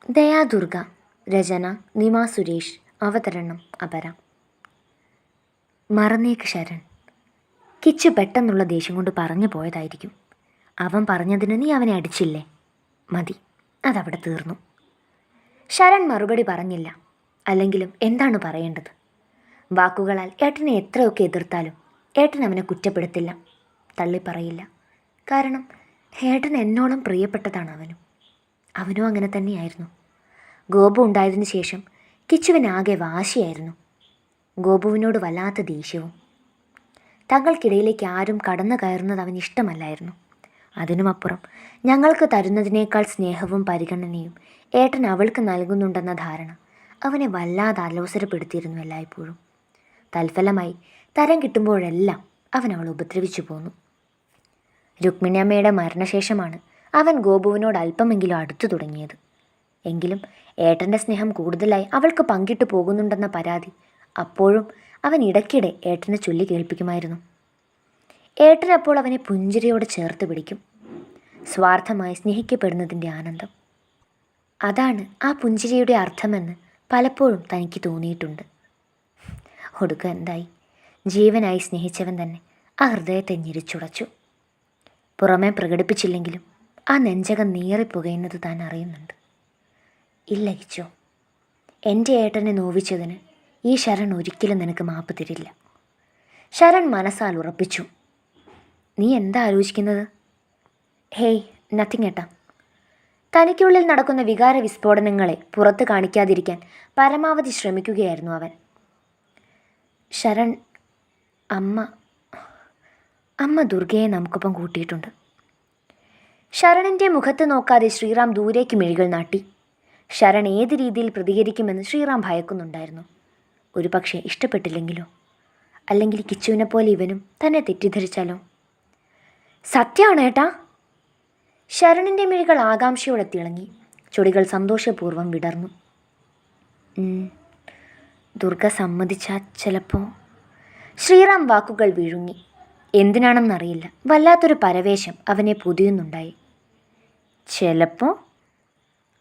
ദയാദുർഗ. രചന നിമ സുരേഷ്. അവതരണം അപര. മറന്നേക്ക് ശരൺ. കിച്ചു പെട്ടെന്നുള്ള ദേഷ്യം കൊണ്ട് പറഞ്ഞു പോയതായിരിക്കും. അവൻ പറഞ്ഞതിന് നീ അവനെ അടിച്ചില്ലേ? മതി, അതവിടെ തീർന്നു. ശരൺ മറുപടി പറഞ്ഞില്ല. അല്ലെങ്കിലും എന്താണ് പറയേണ്ടത്? വാക്കുകളാൽ ഏട്ടനെ എത്രയൊക്കെ എതിർത്താലും ഏട്ടൻ അവനെ കുറ്റപ്പെടുത്തില്ല, തള്ളിപ്പറയില്ല. കാരണം ഏട്ടൻ എന്നോളം പ്രിയപ്പെട്ടതാണ് അവനും. അവനും അങ്ങനെ തന്നെയായിരുന്നു. ഗോപു ഉണ്ടായതിനു ശേഷം കിച്ചുവിനാകെ വാശിയായിരുന്നു. ഗോപുവിനോട് വല്ലാത്ത ദേഷ്യവും. തങ്ങൾക്കിടയിലേക്ക് ആരും കടന്നു കയറുന്നത് അവന് ഇഷ്ടമല്ലായിരുന്നു. അതിനുമപ്പുറം ഞങ്ങൾക്ക് തരുന്നതിനേക്കാൾ സ്നേഹവും പരിഗണനയും ഏട്ടൻ അവൾക്ക് നൽകുന്നുണ്ടെന്ന ധാരണ അവനെ വല്ലാതെ അലോസരപ്പെടുത്തിയിരുന്നു എല്ലായ്പ്പോഴും. തൽഫലമായി തരം കിട്ടുമ്പോഴെല്ലാം അവൻ അവൾ ഉപദ്രവിച്ചു പോന്നു. രുക്മിണിയമ്മയുടെ മരണശേഷമാണ് അവൻ ഗോപുവിനോട് അല്പമെങ്കിലും അടുത്തു തുടങ്ങിയത്. എങ്കിലും ഏട്ടൻ്റെ സ്നേഹം കൂടുതലായി അവൾക്ക് പങ്കിട്ടു പോകുന്നുണ്ടെന്ന പരാതി അപ്പോഴും അവൻ ഇടയ്ക്കിടെ ഏട്ടനെ ചൊല്ലി കേൾപ്പിക്കുമായിരുന്നു. ഏട്ടനപ്പോൾ അവനെ പുഞ്ചിരിയോടെ ചേർത്ത് പിടിക്കും. സ്വാർത്ഥമായി സ്നേഹിക്കപ്പെടുന്നതിൻ്റെ ആനന്ദം. അതാണ് ആ പുഞ്ചിരിയുടെ അർത്ഥമെന്ന് പലപ്പോഴും തനിക്ക് തോന്നിയിട്ടുണ്ട്. ഒടുക്കം എന്തായി? ജീവനായി സ്നേഹിച്ചവൻ തന്നെ ആ ഹൃദയത്തെ ഞെരിച്ചുടച്ചു. പുറമേ പ്രകടിപ്പിച്ചില്ലെങ്കിലും ആ നെഞ്ചകം നീറിപ്പുകയുന്നത് താൻ അറിയുന്നുണ്ട്. ഇല്ല കിച്ചോ, എൻ്റെ ഏട്ടനെ നോവിച്ചതിന് ഈ ശരൺ ഒരിക്കലും നിനക്ക് മാപ്പ് തരില്ല. ശരൺ മനസ്സാൽ ഉറപ്പിച്ചു. നീ എന്താ ആലോചിക്കുന്നത്? ഹേയ്, നത്തിങ് ഏട്ടാ. തനിക്കുള്ളിൽ നടക്കുന്ന വികാര വിസ്ഫോടനങ്ങളെ പുറത്ത് കാണിക്കാതിരിക്കാൻ പരമാവധി ശ്രമിക്കുകയായിരുന്നു അവൻ. ശരൺ, അമ്മ ദുർഗയെ നമുക്കൊപ്പം കൂട്ടിയിട്ടുണ്ട്. ശരണിൻ്റെ മുഖത്ത് നോക്കാതെ ശ്രീറാം ദൂരേക്ക് മിഴികൾ നാട്ടി. ശരൺ ഏത് രീതിയിൽ പ്രതികരിക്കുമെന്ന് ശ്രീറാം ഭയക്കുന്നുണ്ടായിരുന്നു. ഒരു പക്ഷേ ഇഷ്ടപ്പെട്ടില്ലെങ്കിലോ? അല്ലെങ്കിൽ കിച്ചുവിനെ പോലെ ഇവനും തന്നെ തെറ്റിദ്ധരിച്ചാലോ? സത്യമാണ് ഏട്ടാ. ശരണിൻ്റെ മിഴികൾ ആകാംക്ഷയോടെ തിളങ്ങി. ചൊടികൾ സന്തോഷപൂർവ്വം വിടർന്നു. ദുർഗ സമ്മതിച്ചാൽ ചിലപ്പോൾ. ശ്രീറാം വാക്കുകൾ വിഴുങ്ങി. എന്തിനാണെന്നറിയില്ല, വല്ലാത്തൊരു പരവേശം അവനെ പൊതിയുന്നുണ്ടായി. ചിലപ്പോൾ?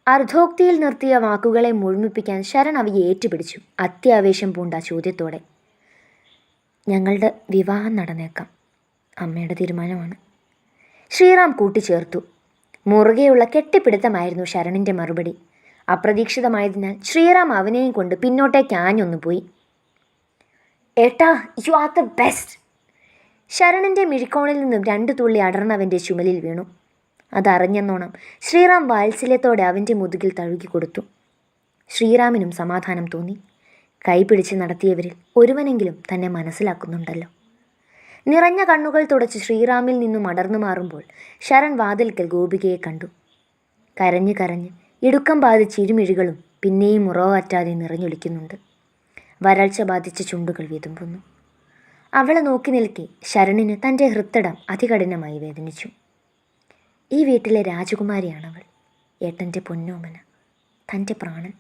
അർദ്ധോക്തിയിൽ നിർത്തിയ വാക്കുകളെ മുഴുമിപ്പിക്കാൻ ശരൺ അവയെ ഏറ്റുപിടിച്ചു, അത്യാവേശം പൂണ്ട ചോദ്യത്തോടെ. ഞങ്ങളുടെ വിവാഹം നടന്നേക്കാം, അമ്മയുടെ തീരുമാനമാണ്. ശ്രീറാം കൂട്ടിച്ചേർത്തു. മുറുകെയുള്ള കെട്ടിപ്പിടുത്തമായിരുന്നു ശരണിൻ്റെ മറുപടി. അപ്രതീക്ഷിതമായതിനാൽ ശ്രീറാം അവനെയും കൊണ്ട് പിന്നോട്ടേക്ക് ആഞ്ഞൊന്നു പോയി. ഏട്ടാ, യു ആർ ദ ബെസ്റ്റ്. ശരണിൻ്റെ മിഴിക്കോണിൽ നിന്നും 2 തുള്ളി അടർന്നവൻ്റെ ചുമലിൽ വീണു. അതറിഞ്ഞെന്നോണം ശ്രീറാം വാത്സല്യത്തോടെ അവൻ്റെ മുതുകിൽ തഴുകി കൊടുത്തു. ശ്രീറാമിനും സമാധാനം തോന്നി. കൈപിടിച്ച് നടത്തിയവരിൽ ഒരുവനെങ്കിലും തന്നെ മനസ്സിലാക്കുന്നുണ്ടല്ലോ. നിറഞ്ഞ കണ്ണുകൾ തുടച്ച് ശ്രീറാമിൽ നിന്നും അടർന്നു മാറുമ്പോൾ ശരൺ വാതിൽക്കൽ ഗോപികയെ കണ്ടു. കരഞ്ഞ് കരഞ്ഞ് ഇടുക്കം ബാധിച്ച് ഇരുമിഴികളും പിന്നെയും ഉറവാറ്റാതെ നിറഞ്ഞൊലിക്കുന്നുണ്ട്. വരൾച്ച ബാധിച്ച ചുണ്ടുകൾ വിതുമ്പുന്നു. അവളെ നോക്കി നിൽക്കെ ശരണിന് തൻ്റെ ഹൃത്തടം അതികഠിനമായി വേദനിച്ചു. ഈ വീട്ടിലെ രാജകുമാരിയാണവൾ, ഏട്ടൻ്റെ പൊന്നോമന, തൻ്റെ പ്രാണൻ.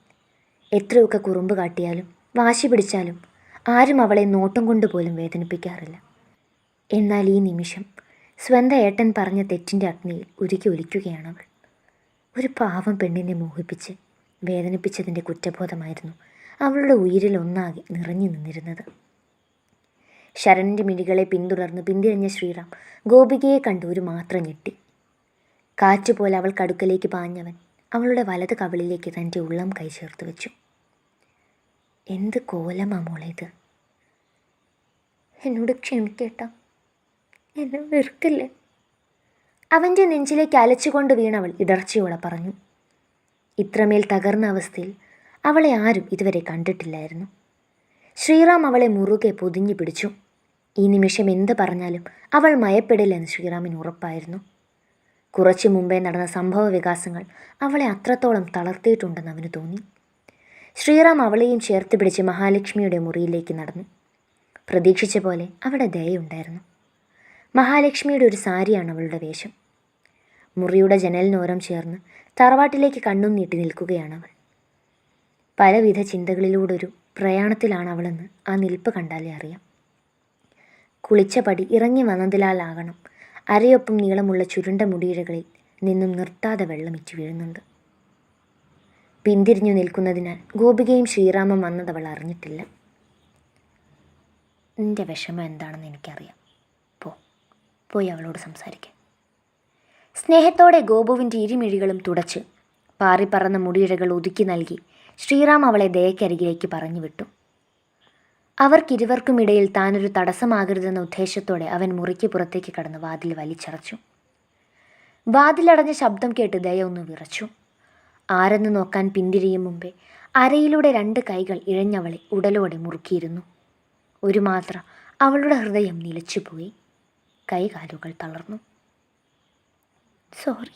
എത്രയൊക്കെ കുറുമ്പ് കാട്ടിയാലും വാശി പിടിച്ചാലും ആരും അവളെ നോട്ടം കൊണ്ട് പോലും വേദനിപ്പിക്കാറില്ല. എന്നാൽ ഈ നിമിഷം സ്വന്തം ഏട്ടൻ പറഞ്ഞ തെറ്റിൻ്റെ അഗ്നിയിൽ ഉരുകി ഒലിക്കുകയാണവൾ. ഒരു പാവം പെണ്ണിനെ മോഹിപ്പിച്ച് വേദനിപ്പിച്ചതിൻ്റെ കുറ്റബോധമായിരുന്നു അവളുടെ ഉയിരിൽ ഒന്നാകെ നിറഞ്ഞു നിന്നിരുന്നത്. ശരണിൻ്റെ മിഴികളെ പിന്തുടർന്ന് പിന്തിരിഞ്ഞ ശ്രീറാം ഗോപികയെ കണ്ട് ഒരു മാത്ര ഞെട്ടി. കാറ്റുപോലെ അവൾക്കടുക്കലേക്ക് പാഞ്ഞവൻ അവളുടെ വലത് കവിളിലേക്ക് തൻ്റെ ഉള്ളം കൈ ചേർത്ത് വെച്ചു. എന്ത് കോലമാ മോളേത്? എന്നോട് ക്ഷമിക്കേട്ടാ, എന്നെ വെറുക്കല്ലേ. അവൻ്റെ നെഞ്ചിലേക്ക് അലച്ചുകൊണ്ട് വീണവൾ ഇടർച്ചയോടെ പറഞ്ഞു. ഇത്രമേൽ തകർന്ന അവസ്ഥയിൽ അവളെ ആരും ഇതുവരെ കണ്ടിട്ടില്ലായിരുന്നു. ശ്രീറാം അവളെ മുറുകെ പൊതിഞ്ഞു പിടിച്ചു. ഈ നിമിഷം എന്ത് പറഞ്ഞാലും അവൾ മയപ്പെടില്ലെന്ന് ശ്രീറാമിന് ഉറപ്പായിരുന്നു. കുറച്ചു മുമ്പേ നടന്ന സംഭവ വികാസങ്ങൾ അവളെ അത്രത്തോളം തളർത്തിയിട്ടുണ്ടെന്ന് അവന് തോന്നി. ശ്രീറാം അവളെയും ചേർത്ത് പിടിച്ച് മഹാലക്ഷ്മിയുടെ മുറിയിലേക്ക് നടന്നു. പ്രതീക്ഷിച്ച പോലെ അവിടെ ദയുണ്ടായിരുന്നു. മഹാലക്ഷ്മിയുടെ ഒരു സാരിയാണ് അവളുടെ വേഷം. മുറിയുടെ ജനലിനോരം ചേർന്ന് തറവാട്ടിലേക്ക് കണ്ണും നീട്ടി നിൽക്കുകയാണവൾ. പലവിധ ചിന്തകളിലൂടൊരു പ്രയാണത്തിലാണ് അവളെന്ന് ആ നിൽപ്പ് കണ്ടാലേ അറിയാം. കുളിച്ച പടി ഇറങ്ങി വന്നതിലാലാകണം അരയൊപ്പം നീളമുള്ള ചുരുണ്ട മുടിയിഴകളിൽ നിന്നും നിർത്താതെ വെള്ളം ഇറ്റു വീഴുന്നുണ്ട്. പിന്തിരിഞ്ഞു നിൽക്കുന്നതിനാൽ ഗോപികയും ശ്രീറാമും വന്നതവൾ അറിഞ്ഞിട്ടില്ല. നിന്റെ വിഷമം എന്താണെന്ന് എനിക്കറിയാം. പോയി അവളോട് സംസാരിക്കാം. സ്നേഹത്തോടെ ഗോപുവിൻ്റെ ഇരുമിഴികളും തുടച്ച് പാറിപ്പറന്ന മുടിയിഴകൾ ഒതുക്കി നൽകി ശ്രീറാം അവളെ ദയക്കരികിലേക്ക് പറഞ്ഞു വിട്ടു. അവർക്കിരുവർക്കുമിടയിൽ താനൊരു തടസ്സമാകരുതെന്ന ഉദ്ദേശത്തോടെ അവൻ മുറിക്ക് പുറത്തേക്ക് കടന്ന് വാതിൽ വലിച്ചടച്ചു. വാതിലടഞ്ഞ ശബ്ദം കേട്ട് ദയ ഒന്ന് വിറച്ചു. ആരെന്ന് നോക്കാൻ പിന്തിരിയും മുമ്പേ അരയിലൂടെ 2 കൈകൾ ഇഴഞ്ഞവളെ ഉടലോടെ മുറുക്കിയിരുന്നു. ഒരു മാത്ര അവളുടെ ഹൃദയം നിലച്ചുപോയി. കൈകാലുകൾ തളർന്നു. സോറി.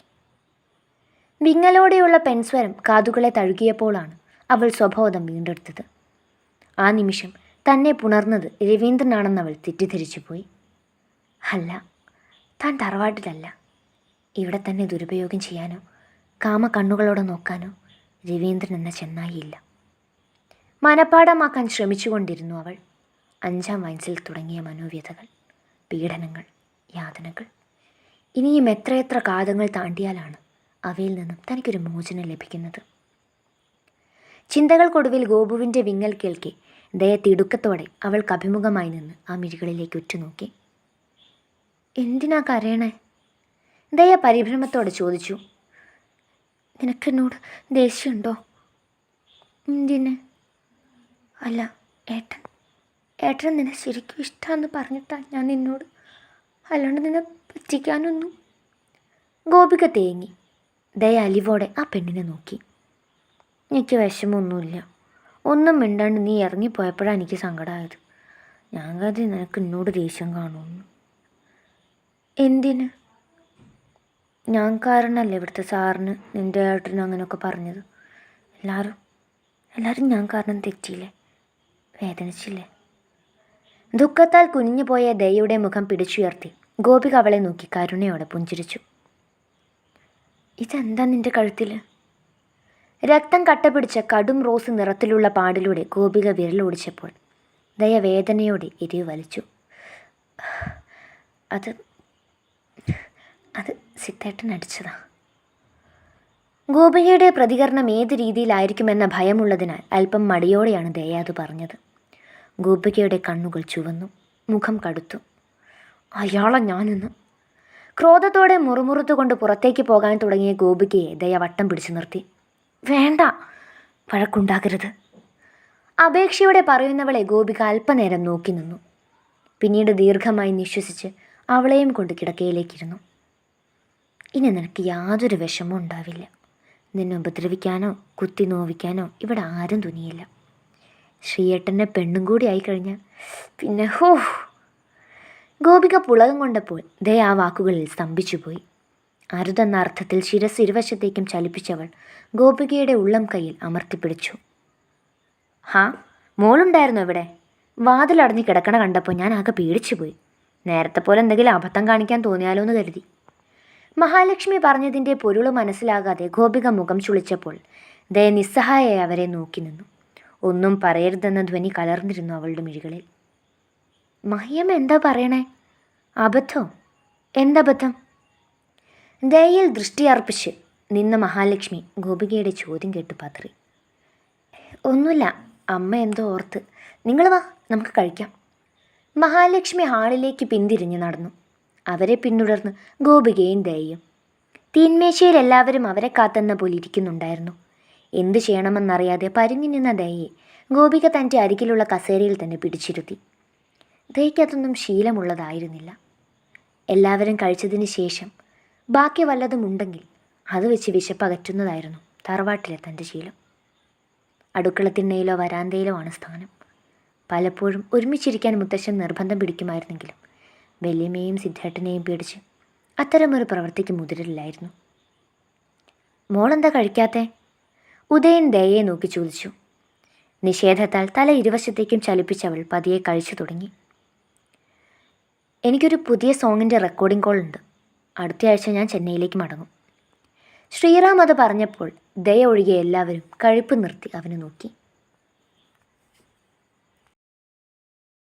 വിങ്ങലോടെയുള്ള പെൺസ്വരം കാതുകളെ തഴുകിയപ്പോഴാണ് അവൾ സ്വബോധം വീണ്ടെടുത്തത്. ആ നിമിഷം തന്നെ പുണർന്നത് രവീന്ദ്രനാണെന്ന് അവൾ തെറ്റിദ്ധരിച്ചു പോയി. അല്ല, താൻ തറവാട്ടിലല്ല. ഇവിടെ തന്നെ ദുരുപയോഗം ചെയ്യാനോ കാമ കണ്ണുകളോടെ നോക്കാനോ രവീന്ദ്രൻ എന്ന ചെന്നായിയില്ല. മനപ്പാടമാക്കാൻ ശ്രമിച്ചുകൊണ്ടിരുന്നു അവൾ. 5ാം വയസ്സിൽ തുടങ്ങിയ മനോവ്യതകൾ, പീഡനങ്ങൾ, യാതനകൾ ഇനിയും എത്രയെത്ര കാതങ്ങൾ താണ്ടിയാലാണ് അവയിൽ നിന്നും തനിക്കൊരു മോചനം ലഭിക്കുന്നത്? ചിന്തകൾക്കൊടുവിൽ ഗോപുവിൻ്റെ വിങ്ങൽ കേൾക്കെ ദയ തിടുക്കത്തോടെ അവൾക്ക് അഭിമുഖമായി നിന്ന് ആ മിഴികളിലേക്ക് ഉറ്റുനോക്കി. എന്തിനാ കരയണേ? ദയ പരിഭ്രമത്തോടെ ചോദിച്ചു. നിനക്കെന്നോട് ദേഷ്യമുണ്ടോ? എന്തിന്? അല്ല, ഏട്ടൻ നിന്നെ ശരിക്കും ഇഷ്ടമാണെന്ന് പറഞ്ഞിട്ടാണ് ഞാൻ നിന്നോട്, അല്ലാണ്ട് നിന്നെ പറ്റിക്കാനൊന്നും. ഗോപിക തേങ്ങി. ദയ അലിവോടെ ആ പെണ്ണിനെ നോക്കി. എനിക്ക് വിഷമമൊന്നുമില്ല. ഒന്നും മിണ്ടാണ്ട് നീ ഇറങ്ങിപ്പോയപ്പോഴാണ് എനിക്ക് സങ്കടമായത്. ഞാൻ കരുതി നിനക്ക് എന്നോട് ദേഷ്യം കാണുമെന്ന്. എന്തിന്? ഞാൻ കാരണമല്ലേ ഇവിടുത്തെ സാറിന് നിൻ്റെ ഏട്ടനും അങ്ങനെയൊക്കെ പറഞ്ഞത്. എല്ലാവരും ഞാൻ കാരണം തെറ്റിയില്ലേ, വേദനിച്ചില്ലേ? ദുഃഖത്താൽ കുനിഞ്ഞുപോയ ദയയുടെ മുഖം പിടിച്ചുയർത്തി ഗോപിക അവളെ നോക്കി കരുണയോടെ പുഞ്ചിരിച്ചു. ഇതെന്താ നിന്റെ കഴുത്തിൽ? രക്തം കട്ടപിടിച്ച കടും റോസ് നിറത്തിലുള്ള പാടിലൂടെ ഗോപിക വിരലോടിച്ചപ്പോൾ ദയ വേദനയോടെ എരിവ് വലിച്ചു. അത് സിത്തേട്ടൻ അടിച്ചതാ. ഗോപികയുടെ പ്രതികരണം ഏത് രീതിയിലായിരിക്കുമെന്ന ഭയമുള്ളതിനാൽ അല്പം മടിയോടെയാണ് ദയ അത് പറഞ്ഞത്. ഗോപികയുടെ കണ്ണുകൾ ചുവന്നു, മുഖം കടുത്തു. അയാളെ ഞാനിന്ന്. ക്രോധത്തോടെ മുറുമുറുത്തുകൊണ്ട് പുറത്തേക്ക് പോകാൻ തുടങ്ങിയ ഗോപികയെ ദയ വട്ടം പിടിച്ചു നിർത്തി. വേണ്ട, വഴക്കുണ്ടാകരുത്. അപേക്ഷയോടെ പറയുന്നവളെ ഗോപിക അല്പനേരം നോക്കി നിന്നു. പിന്നീട് ദീർഘമായി നിശ്വസിച്ച് അവളെയും കൊണ്ട് കിടക്കയിലേക്കിരുന്നു. ഇനി നിനക്ക് യാതൊരു വിഷമവും ഉണ്ടാവില്ല. നിന്നെ ഉപദ്രവിക്കാനോ കുത്തി നോവിക്കാനോ ഇവിടെ ആരും തുനിയില്ല. ശ്രീയേട്ടൻ്റെ പെണ്ണും കൂടി ആയിക്കഴിഞ്ഞാൽ പിന്നെ ഹോ. ഗോപിക പുളകം കൊണ്ടപ്പോൾ ദയ ആ വാക്കുകളിൽ സ്തംഭിച്ചുപോയി. അരുതെന്ന അർത്ഥത്തിൽ ശിരസ് ഇരുവശത്തേക്കും ചലിപ്പിച്ചവൾ ഗോപികയുടെ ഉള്ളം കൈയിൽ അമർത്തിപ്പിടിച്ചു. ഹാ, മോളുണ്ടായിരുന്നു ഇവിടെ? വാതിലടഞ്ഞ് കിടക്കണ കണ്ടപ്പോൾ ഞാൻ ആകെ പേടിച്ചുപോയി. നേരത്തെ പോലെ എന്തെങ്കിലും അബദ്ധം കാണിക്കാൻ തോന്നിയാലോ എന്ന് കരുതി. മഹാലക്ഷ്മി പറഞ്ഞതിൻ്റെ പൊരുള് മനസ്സിലാകാതെ ഗോപിക മുഖം ചുളിച്ചപ്പോൾ ദയ നിസ്സഹായയായി അവരെ നോക്കി നിന്നു. ഒന്നും പറയരുതെന്ന ധ്വനി കലർന്നിരുന്നു അവളുടെ മിഴികളിൽ. മഹിയം എന്താ പറയണേ? അബദ്ധോ? എന്തബദ്ധം? ദയയിൽ ദൃഷ്ടിയർപ്പിച്ച് നിന്ന മഹാലക്ഷ്മി ഗോപികയുടെ ചോദ്യം കേട്ട് പതറി. ഒന്നുമില്ല, അമ്മ എന്തോ ഓർത്ത്. നിങ്ങൾ വാ, നമുക്ക് കഴിക്കാം. മഹാലക്ഷ്മി ഹാളിലേക്ക് പിന്തിരിഞ്ഞു നടന്നു. അവരെ പിന്തുടർന്ന് ഗോപികയും ദയയും. തീന്മേശയിൽ എല്ലാവരും അവരെ കാത്തെന്ന പോലെ ഇരിക്കുന്നുണ്ടായിരുന്നു. എന്തു ചെയ്യണമെന്നറിയാതെ പരിങ്ങി നിന്ന ദയയെ ഗോപിക തൻ്റെ അരികിലുള്ള കസേരയിൽ തന്നെ പിടിച്ചിരുത്തി. ദയയ്ക്കതൊന്നും ശീലമുള്ളതായിരുന്നില്ല. എല്ലാവരും കഴിച്ചതിന് ശേഷം ബാക്കി വല്ലതും ഉണ്ടെങ്കിൽ അത് വെച്ച് വിശപ്പകറ്റുന്നതായിരുന്നു തറവാട്ടിലെ തൻ്റെ ശീലം. അടുക്കളത്തിണ്ണയിലോ വരാന്തയിലോ ആണ് സ്ഥാനം. പലപ്പോഴും ഒരുമിച്ചിരിക്കാൻ മുത്തശ്ശൻ നിർബന്ധം പിടിക്കുമായിരുന്നെങ്കിലും വല്യമ്മയെയും സിദ്ധേട്ടനെയും പേടിച്ച് അത്തരമൊരു പ്രവൃത്തിക്ക് മുതിരില്ലായിരുന്നു. മോളെന്താ കഴിക്കാത്തെ? ഉദയൻ ദയയെ നോക്കി ചോദിച്ചു. നിഷേധത്താൽ തല ഇരുവശത്തേക്കും ചലിപ്പിച്ചവൾ പതിയെ കഴിച്ചു തുടങ്ങി. എനിക്കൊരു പുതിയ സോങ്ങിൻ്റെ റെക്കോർഡിംഗ് കോൾ ഉണ്ട്. അടുത്തയാഴ്ച ഞാൻ ചെന്നൈയിലേക്ക് മടങ്ങും. ശ്രീറാം അത് പറഞ്ഞപ്പോൾ ദയ ഒഴികെ എല്ലാവരും കഴിപ്പ് നിർത്തി അവനെ നോക്കി.